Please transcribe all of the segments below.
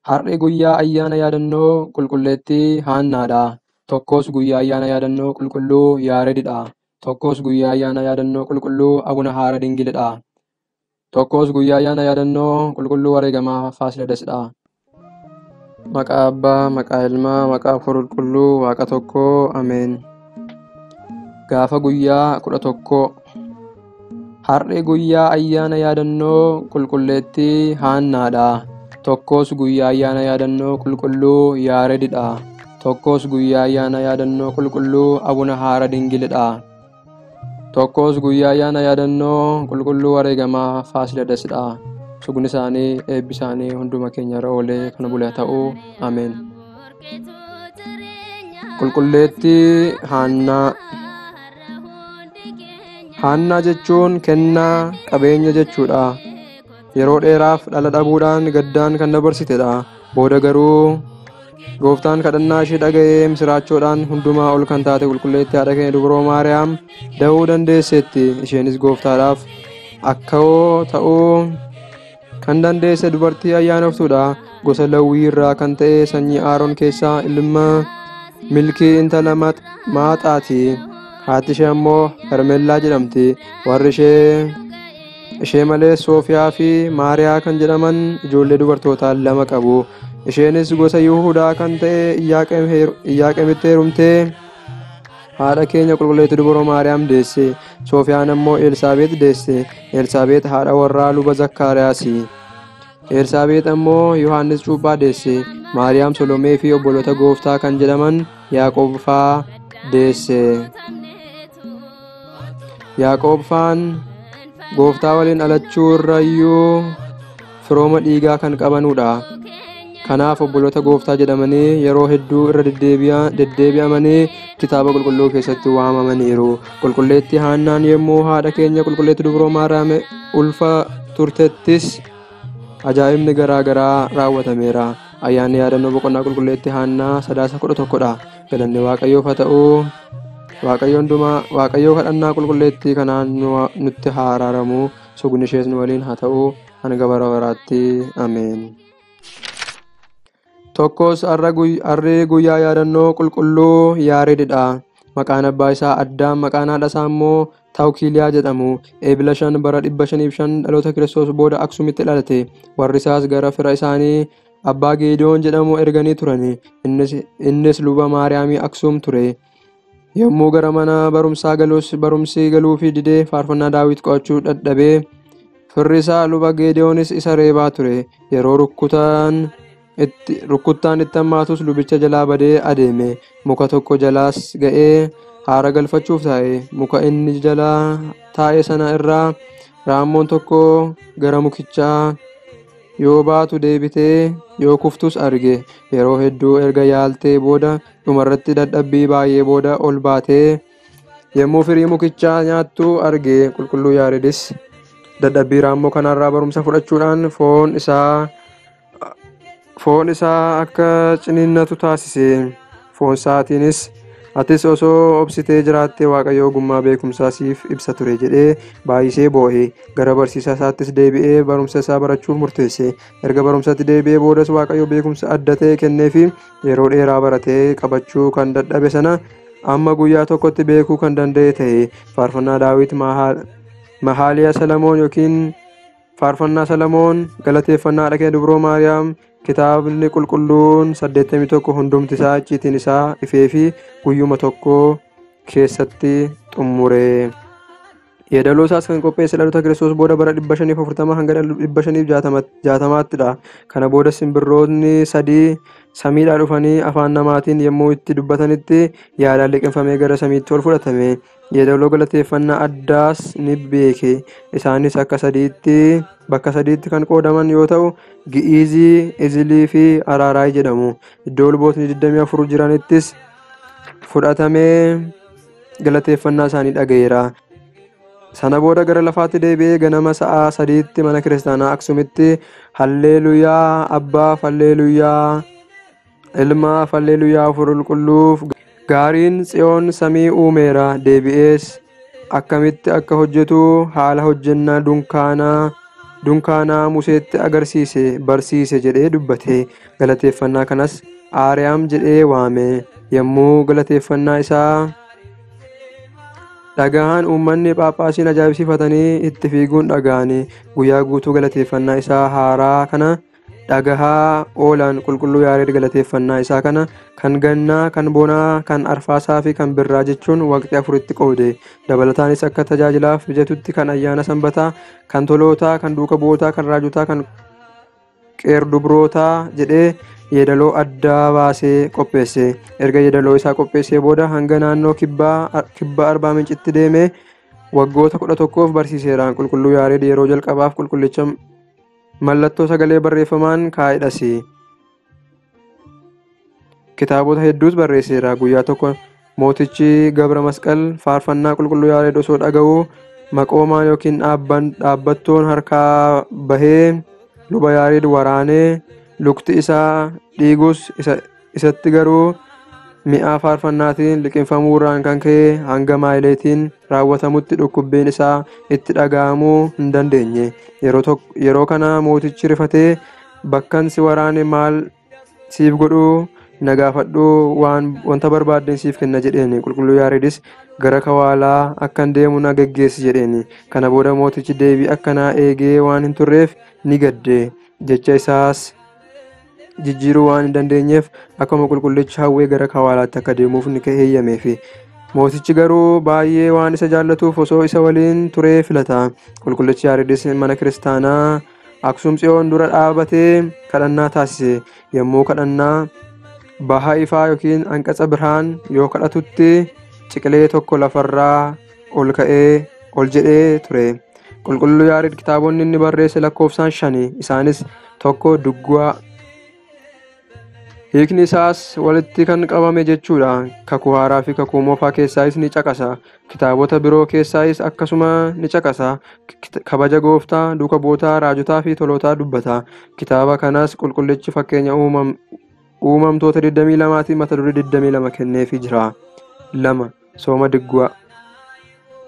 Har'i guyyaa ayyaana yaadannoo qulqulleettii Haannaadha. Tokkos guyyaa ayyaana yaadannoo qulqulluu Yaareedidha. Tokkos guyyaa ayyaana yaadannoo qulqulluu Abuna Haara Dingilidha. Tokkos guyyaa ayyaana yaadannoo qulqulluu wareegamaa Faasiledasidha. Maqaa Abbaa, maqaa Ilmaa, maqaa Hafuura Qulqulluu, Waaqa tokkoo, Ameen. Gaafa guyyaa 11 Har'i guyyaa ayyaana yaadannoo qulqulleettii Haannaadha. Tokkos guyyaa ayyaana yaadannoo qulqulluu Yaareedidha. Tokkos guyyaa ayyaana yaadannoo qulqulluu Abuna Haara Dingilidha. Tokkos guyyaa ayyaana yaadannoo qulqulluu wareegamaa Faasiledasidha. Sugni isaanii eebbi isaanii hunduma keenya irra oolee kana bulee ta'uu. Ameen. Qulqulleettii Haannaa. Haannaa jechuun kennaa qabeenya jechuudha. Yeroo dheeraaf dhala dhabuudhaan gaddaan kan dabarsitedha. Booda garuu gooftaan kadhannaa ishee dhaga'ee misiraachoodhaan hundumaa ol kan taate qulqulleettii haadha keenya dubroo Maariyaam da'uu dandeesseetti. Isheenis gooftaadhaaf akka'oo ta'uu kan dandeesse dubartii ayyaanoftuudha. Gosa Lewwii irraa kan ta'e sanyii Aroon keessaa ilma Milkii intala Maaxaati. Haati ishee ammoo Hermeellaa jedhamti. Warri ishee malees Soofiyaa fi Maariyaa kan jedhaman ijoollee dubartootaa 2 qabu. Isheenis gosa Yihuudaa kan ta'e Iyyaaqeemitti heerumtee haadha keenya qulqulleettii dubroo Maariyaam deesse. Soofiyaan ammoo Elsaabeex deesse. Elsaabeex haadha warraa luba Zakkaariyaasi. Elsaabeex ammoo Yohaannis Cuuphaa deesse. Maariyaam Solomee fi obboloota gooftaa kan jedhaman Yaaqoob fa'aa deesse. Yaaqoob fa'aan gooftaa waliin dhalachuu irrayyuu firooma dhiigaa kan qabanudha. Kanaaf obboloota gooftaa jedhamanii yeroo hedduu irra deddeebi'amanii kitaaba qulqulluu keessatti waamamaniiru. Qulqulleettii Haannaan yommuu haadha keenya qulqulleettii dubroo Maariyaam ulfa turtettis ajaa'ibni garaagaraa raawwatameera. Ayyaanni yaadannoo boqonnaa qulqulleettii Haannaa Sadaasa 11dha. Galanni Waaqayyoof haa ta'u. Waaqayyoo kadhannaa qulqulleettii kanaan nutti haa araaramu. Sugni ishees nu waliin haa ta'u hanga bara baraatti. Ameen. Tokkos har'i guyyaa yaadannoo qulqulluu Yaareedidha. Maqaan abbaa isaa Addaam, maqaan haadha isaa immoo Taawukiliyaa jedhamu. Eebila 5 bara 505 dhaloota Kiristoos booda Aksuumitti dhalate. Warri isaas gara fira isaanii abbaa Geediyoon jedhamu erganii turani. Innis luba Maariyaamii Aksuum ture. Yommuu gara mana barumsaa galus barumsi galuufii didee faarfannaa Daawit qo'achuu dadhabee firri isaa luba Geediyoonis isa reebaa ture. Yeroo rukkuttaan itti hammaatus lubicha jalaa badee adeeme. Muka tokko jalaas ga'ee haara galfachuuf taa'e. Muka inni jalaa taa'e sana irraa raammoon tokko gara mukichaa yoo baatu deebitee yoo kuftus arge. Yeroo hedduu erga yaaltee booda dhumarratti dadhabbii baay'ee booda ol baatee yommuu firii mukichaa nyaattu arge. Qulqulluu Yaareedis dadhabbii raammoo kanarraa barumsa fudhachuudhaan foon isaa akka ciniinnatu taasise. Foon isaatiinis atis osoo obsitee jiraattee Waaqayyo ogummaa beekumsaa siif ibsa ture jedhee baay'isee boo'e. Gara barsiisaa isaattis deebi'ee barumsa isaa barachuuf murteesse. Erga barumsatti deebi'ee boodas Waaqayyo beekumsa adda ta'e kenneefi yeroo dheeraa baratee qabachuu kan dadhabe sana amma guyyaa tokkotti beekuu kan danda'e ta'e. Faarfannaa Daawit Mahaaliyaa Salamoon yookiin faarfannaa Salamoon galateeffannaa haadha keenya dubroo Maariyaam kitaabni qulqulluun 81 hundumti isaa icciitiin isaa ifee fi guyyuma tokko keessatti xumure. Yeedaloo isaas kan qopheesse dhaloota Kiristoos booda bara 540 hanga 560ttidha. Kana booda simbirroonni 3 samiidhaa dhufanii afaan namaatiin yommuu itti dubbatanitti yaadaan liqinfamee gara samiitti ol fudhatame. Yeedaloo galateeffannaa addaas ni beeke. Isaanis bakka sadiitti kan qoodaman yoo ta'u Gi'izii, Izilii fi Araaraay jedhamu. Iddoo lubootni 24 jiranittis fudhatamee galateeffannaa isaanii dhaga'eera. Sana booda gara lafaatti deebi'ee ganama sa'a 3tti mana kiristaanaa Aksuumitti Halleeluuyaa Abbaaf, Halleeluuyaa Ilmaaf, Halleeluuyaa Hafuura Qulqulluuf gaariin Tsiyoon samii uumeera. Deebi'ees akkamitti akka hojjetu haala hojjennaa dunkaanaa dunkaanaa Museetti agarsiise barsiise jedhee dubbate. Galateeffannaa kanas Aariyaam jedhee waame. Yommuu galateeffannaa isaa dhagahan uummanni Phaaphaasiin ajaa'ibsiifatanii itti fiiguun dhaga'anii guyyaa guutuu galateeffannaa isaa haaraa kana dhagahaa oolan. Qulqulluu Yaareed galateeffannaa isaa kana kan gannaa, kan bonaa, kan arfaasaa fi kan birraa jechuun waqtii afuritti qoode. Dabalataanis akka tajaajilaaf mijatutti kan ayyaana sanbataa, kan tolootaa, kan duuka bu'ootaa, kan raajotaa, kan qeerdubirootaa jedhee yeedaloo addaa baasee qopheesse. Erga yeedaloo isaa qopheessee booda hanga naannoo kibba Arbaa Mincitti deemee waggoota 11 barsiiseera. Qulqulluu Yaareed yeroo jalqabaaf qulqullicha mallattoo sagalee barreeffamaan kaa'edhas. Kitaabota hedduus barreesseera. Guyyaa tokko mootichi Gabra Masqal faarfannaa qulqulluu Yaareed osoo dhaga'uu maqoomaan yookiin dhaabbattoon harkaa bahee luba Yaareed waraanee lukti isaa dhiigus isatti garuu mi'a faarfannaatiin liqinfamuurraan kan ka'e hanga maayileetiin raawwatamutti dhukkubbiin isaa itti dhaga'amuu hin dandeenye. Yeroo kana mootichi rifatee bakkan si waraane maal siif godhuu na gaafadhu, wanta barbaaddeen siif kenna jedheen. Qulqulluu Yaareedis gara kawaalaa akkan deemu na geggeessi jedheen. Kana booda mootichi deebii akkanaa eegee waan hin turreef ni gadde. Jecha isaas jijjiiruu waan hin dandeenyeef akkuma qulqullichi hawwee gara kawaalaatti akka deemuuf ni heeyyameefi. Mootichi garuu baay'ee waan isa jaallatuuf osoo isa waliin turee filata. Qulqullichi Yaareedis mana kiristaanaa Aksum Tsiyoon dura dhaabatee kadhannaa taasise. Yommuu kadhannaa baha ifaa yookiin anqatsa birhaan yoo kadhatutti ciqilee tokko lafarraa ol ka'ee ol jedhee ture. Qulqulluu Yaareed kitaabonni inni barreesse lakkoofsaan 5. Isaanis tokko Dugguwaa. Hiikni isaas walitti kan qabame jechuudha. Kakuu haaraa fi kakuu moofaa keessaayis ni caqasa. Kitaabota biroo keessaayis akkasuma ni caqasa. Kabaja gooftaa, duuka bu'ootaa, raajotaa fi tolootaa dubbata. Kitaaba kanas qulqullichi fakkeenya uumamtoota 22 fi mata duree 22 kenneefii jira. 2. Sooma Dugguwaa.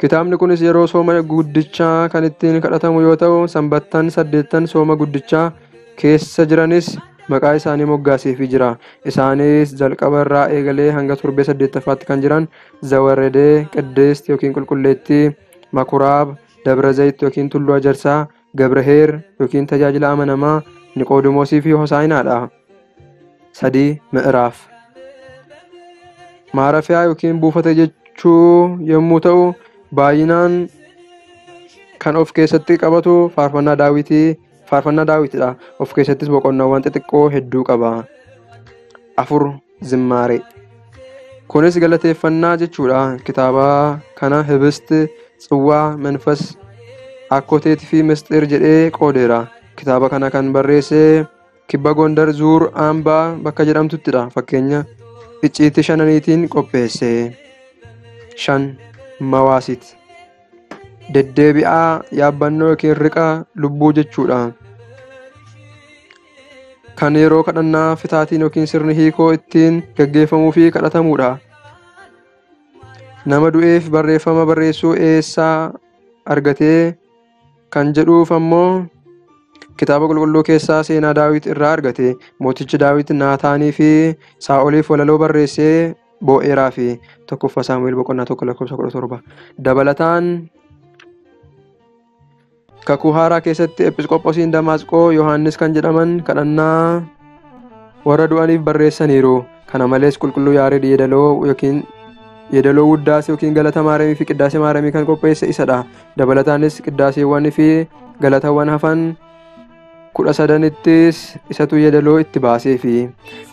Kitaabni kunis yeroo sooma guddichaa kan ittiin kadhatamu yoo ta'u, sanbattan 8 sooma guddichaa keessa jiranis maqaa isaanii moggaaseefii jira. Isaanis jalqaba irraa eegalee hanga torbee 8ffaatti kan jiran Zawaredee, Qiddeest yookiin Qulqulleettii, Makuraab, Dabra Zayit yookiin Tulluu Ajarsaa, Gabraheer yookiin Tajaajila Amanamaa, Niqoodimoosii fi Hosaayinaadha. 3. Mi'raaf. Maarafiyaa yookiin buufata jechuu yommuu ta'u, baay'inaan kan of keessatti qabatu faarfannaa Daawitidha. Of keessattis boqonnaawwan xixiqqoo hedduu qaba. 4. Zimmaaree. Kunis galateeffannaa jechuudha. Kitaaba kana Hibist, Tsiwwaa, Manfas, Akkoteetii fi Misxiir jedhee qoodeera. Kitaaba kana kan barreesse kibba Gondar Zuur Aambaa bakka jedhamtuttidha. Fakkeenya icciitii 5 qopheesse. 5. Mawaasit. Deddeebi'aa yaabbannoo yookiin riqa lubbuu jechuudha. Kan yeroo kadhannaa fitaatiin yookiin sirni hiikoo ittiin gaggeeffamuu fi kadhatamuudha. Nama du'eef barreeffama barreessuu eessaa argatee kan jedhuuf ammoo kitaaba qulqulluu keessaa seenaa Daawit irraa argate. Mootichi Daawit Naataanii fi Saa'oliif walaloo barreessee boo'eeraa fi 1 Saamu'eel boqonnaa 1:17. Dabalataan kakuu haaraa keessatti episkoophosiin Damaasqoo Yohaannis kan jedhaman kadhannaa warra du'aniif barreessaniiru. Kana malees qulqulluu Yaareed yeedaloo wuddaas yookiin galata maaramii fi qiddaasee maaramii kan qopheesse isadha. Dabalataanis qiddaaseewwanii fi galatawwan hafan 13ttis isatu yeedaloo itti baasee fi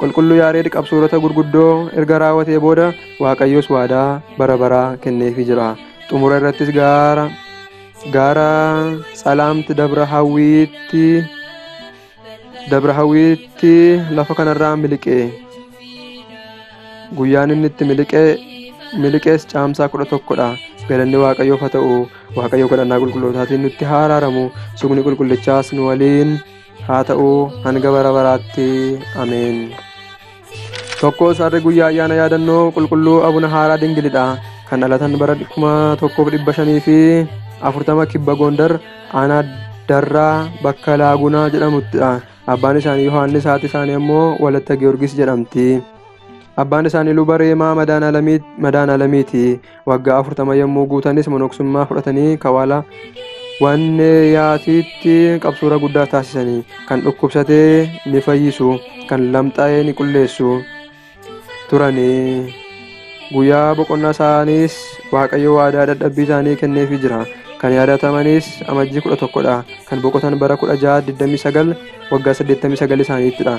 qulqulluu Yaareed qabsoorota gurguddoo erga raawwatee booda Waaqayyoos waadaa bara baraa kenneefii jira. Xumura irrattis gaara Salaamti Dabra Hawwiitti lafa kanarraa miliqe. Guyyaan inni itti miliqees caamsaa 11dha. Galanni Waaqayyoof haa ta'u. Waaqayyo kadhannaa qulqullootaatiin nutti haa araaramu. Sugni qulqullichaas nu waliin haa ta'u hanga bara baraatti. Ameen. Tokko sarri guyyaa ayyaana yaadannoo qulqulluu Abuna Haaraa Dingilidha. Kan dhalatan bara 1540 kibba Gondar aanaa Darraa bakka Laagunaa jedhamuttidha. Abbaan isaanii Yohaannis, haati isaanii ammoo Walatta Giyoorgis jedhamti. Abbaan isaanii luba Reemaa Madaanaalamiiti. Waggaa 40 yommuu guutanis monoksummaa fudhatanii Kawala Wanneeyaatiitti qabsuura guddaa taasisanii kan dhukkubsatee ni fayyisu, kan lamxaa'ee ni qulleessu turanii. Guyyaa boqonnaa isaaniis Waaqayyo waadaa dadhabbii isaanii kenneefii jira. Kan yaadatamanis amajjii 11dha. Kan boqotan bara 1629 waggaa 89 isaaniittidha.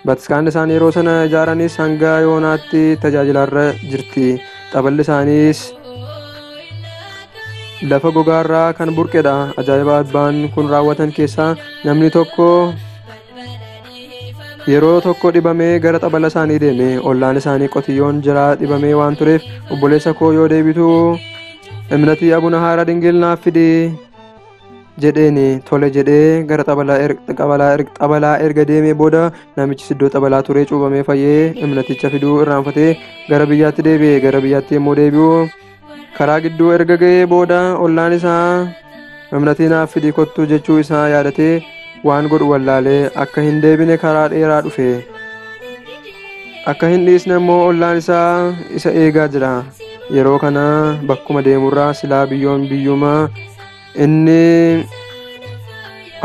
Batiskaan isaanii yeroo sana ijaaranis hanga yoonaatti tajaajilarra jirti. Xaballi isaaniis lafa gogaarraa kan burqedha. Ajaa'iba abbaan kun raawwatan keessaa namni tokko yeroo tokko dhibamee gara xabala isaanii deeme. Ollaan isaanii qotiyyoon jira dhibamee waan tureef obboleessa koo yoo deebitu Imnatii Abuna Haaraa Dingil naaf fidi jedheeni. Tole jedhee gara xabalaa erga deemee booda namichi iddoo xabalaa turee cuubamee fayyee imnaticha fiduu irraanfatee gara biyyaatti deebi'e. Gara biyyaatti yommuu deebi'u karaa gidduu erga ga'ee booda ollaan isaa imnatii naaf fidi kottu jechuu isaa yaadatee waan godhu wallaalee akka hin deebine karaa dheeraa dhufe. Akka hin dhiisne immoo ollaan isaa isa eegaa jira. Yeroo kana bakkuma deemurraa silaa biyyuma inni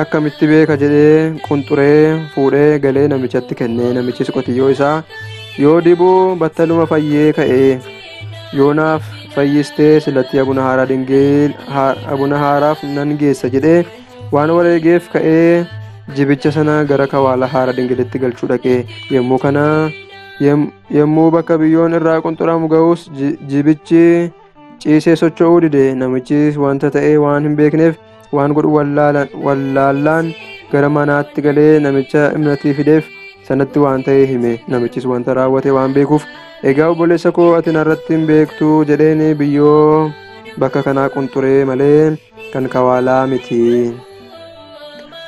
akkamitti beeka jedhee qunxuree fuudhee galee namichatti kenne. Namichis qotiyyoo isaa yoo dibu battaluma fayyee ka'e. Yoo naaf fayyistee silatti Abuna Haaraa Dingil Abuna Haaraaf nan geessa jedhee waan wareegeef ka'ee jibicha sana gara Kawala Haaraa Dingilitti galchuu dhaqe. Yommuu bakka biyyoon irraa qunxuramu ga'us jibichi ciisee socho'uu dide. Namichis wanta ta'e waan hin beekneef waan godhu wallaallaan gara manaatti galee namicha imnatii fideef sanatti waan ta'e hime. Namichis wanta raawwate waan beekuuf egaa obboleessa koo ati narratti hin beektu jedheen biyyoo bakka kanaa qunxuree malee kan Kawalaa miti.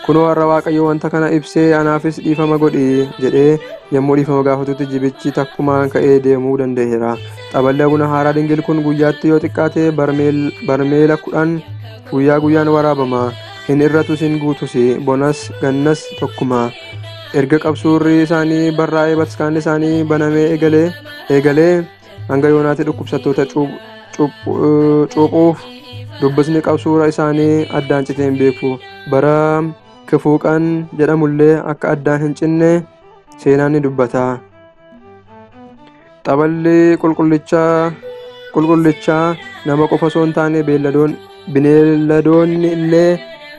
Kunoo har'a Waaqayyo wanta kana ibsee anaafis dhiifama godhi jedhee yommuu dhiifama gaafatutti jibichi takkumaan ka'ee deemuu danda'eera. Xaballi Abuna Haaraa Dingil kun guyyaatti yoo xiqqaate barmeela 10 guyyaa guyyaan waraabama. Hin irratus hin guutus, bonas gannas tokkuma. Erga qabsuurri isaanii barraa'ee batiskaan isaanii banamee eegalee hanga yoonaatti dhukkubsattoota cuuphuuf dubbisni qabsuura isaanii addaan citee hin beeku. Bara Kifuuqan jedhamullee akka addaan hin cinne seenaan ni dubbata. Xaballi qulqullichaa nama qofa osoo hin taane beelladoonni illee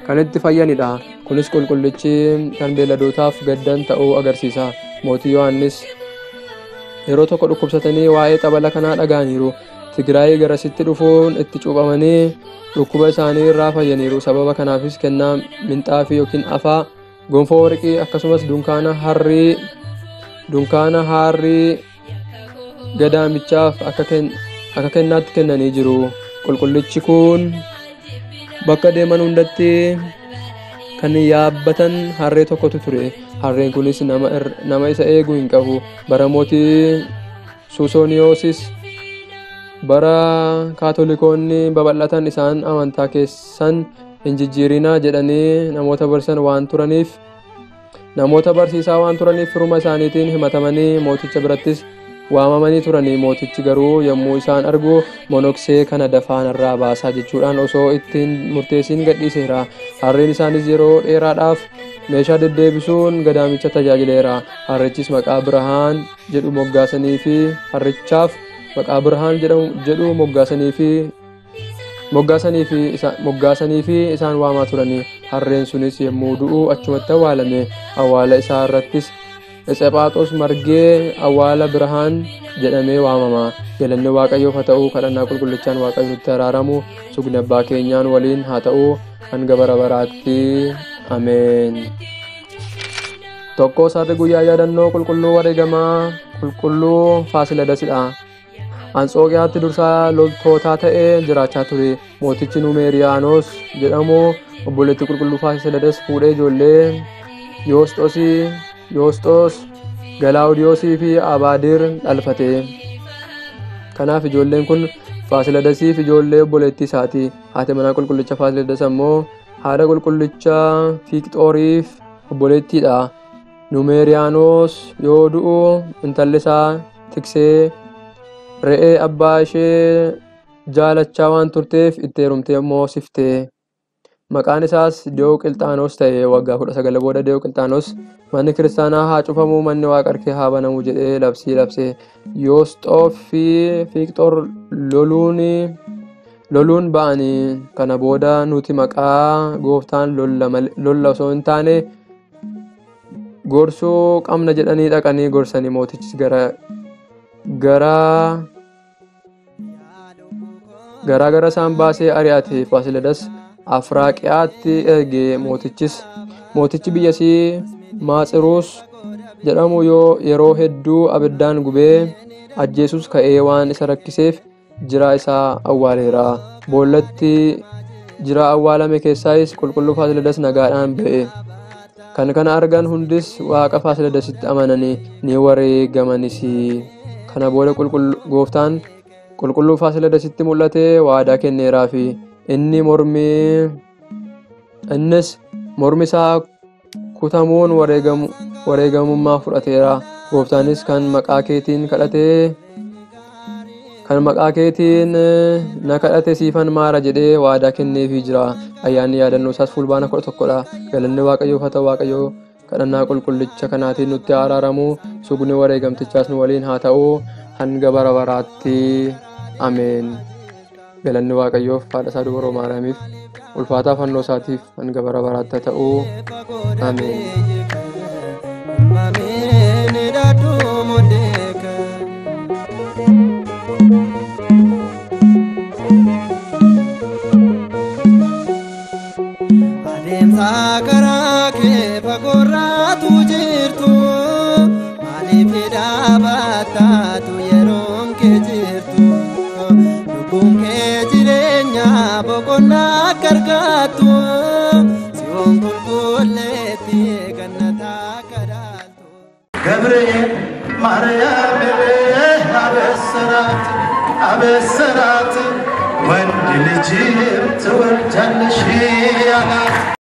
kan itti fayyanidha. Kunis qulqullichi kan beelladootaaf gaddan ta'uu agarsiisa. Mootii Yohaannis yeroo tokko dhukkubsatanii waa'ee xabala kanaa dhaga'aniiru. Tigraay garasitti dhufuun itti cuuphamanii dhukkuba isaanii irraa fayyaniiru. Sababa kanaafis kennaa minxaafii yookiin afaa, gonfoo warqii akkasumas dunkaana harrii gadaamichaaf akka kennaatti kennanii jiru. Qulqullichi kun bakka deeman hundatti kan yaabbatan harree tokkotu ture. Harreen kunis nama isa eeguu hin qabu. Bara mootii Suusooniyoosis bara kaatolikoonni babal'atan isaan amantaa keessan hin jijjiirinaa jedhanii namoota barsiisaa waan turaniif firuma isaaniitiin himatamanii mooticha birattis waamamanii turanii. Mootichi garuu yommuu isaan argu monoksee kana dafaa narraa baasaa jechuudhaan osoo ittiin murteessiin gadhiiseera. Harreen isaanis yeroo dheeraadhaaf meeshaa deddeebisuun gadaamicha tajaajileera. Harrichis maqaa Birhaan jedhu moggaasanii fi isaan waamaa turanii. Harreen sunis yommuu du'u achumatti awwaalame. Awwaala isaa irrattis Etsephaxoos margee awwaala Birhaan jedhamee waamama. Galanni Waaqayyoof haa ta'u. Kadhannaa qulqullichaan Waaqayyo nutti araaramu. Sugni abbaa keenyaan waliin haa ta'u hanga bara baraatti. Ameen. Tokko sarri guyyaa yaadannoo qulqulluu wareegamaa qulqulluu Faasiladaasidha. Anxooqiyaatti dursaa loltootaa ta'ee jiraachaa ture. Mootichi Numeeriyaanos jedhamu obboleettii qulqulluu Faasiladas fuudhee ijoollee Yoosxoos, Galaawudiyoosii fi Abaadir dhalfate. Kanaaf ijoolleen kun Faasiladaasiif ijoollee obboleettii isaati. Haati manaa qulqullicha Faasilidaas ammoo haadha qulqullicha Fiiqxooriif obboleettiidha. Numeeriyaanos yoo du'u intalli isaa tiksee re'ee abbaa ishee jaalachaa waan turteef itti heerumtee moosiftee. Maqaan isaas Diyooqilxaanos ta'e. Waggaa 19 booda Diyooqilxaanos manni kiristaanaa haa cufamu, manni waaqa harkee haa banamu jedhee labsii labse. Yoosxoof fi Fiiqxoor loluun ba'anii. Kana booda nuti maqaa gooftaan lolla osoo hin taane gorsuu qabna jedhanii dhaqanii gorsanii mootichis gara isaan baasee ari'ate. Faasilidaas Afraaqiyaatti erge. Mootichi biyyasii Maaxiruus jedhamu yeroo hedduu abiddaan gubee ajjeesus ka'ee waan isa rakkiseef jiraa isaa awwaaleera. Boollatti jiraa awwaalame keessaayis qulqulluu Faasilidaas nagaadhaan ba'e. Kan kana argan hundis waaqa Faasilidaasitti amananii ni wareegamanis. Kana booda gooftaan qulqulluu Faasilidaasitti mul'atee waadaa kenneeraafi. Innis mormi isaa kutamuun wareegamummaa fudhateera. Gooftaanis kan maqaa keetiin na kadhate siifan maara jedhee waadaa kenneefii jira. Ayyaanni yaadannoo isaas fulbaana 11dha. Galanni Waaqayyoof haa ta'u. Waaqayyoo kadhannaa qulqullicha kanaatiin nutti araaramu. Sugni wareegamtichaas nu waliin haa ta'u hanga bara baraatti. Ameen. Galanni Waaqayyoof haadha isaa dubroo Maariyaamiif ulfaataa fannoo isaatiif hanga bara baraatti haa ta'u. Ameen. Adeemsa karaa kee fagoorraatu jirtu, maaliif dhaabattaatu yeroon kee jirtu? Lubbuun kee jireenya boqonnaa gargaartu, si'oon qulqulleetti gannataa kadhattu. ገብርኤል ማርያምን አበሰራት ወንድ ልጅም ትወልጃለሽ አላት።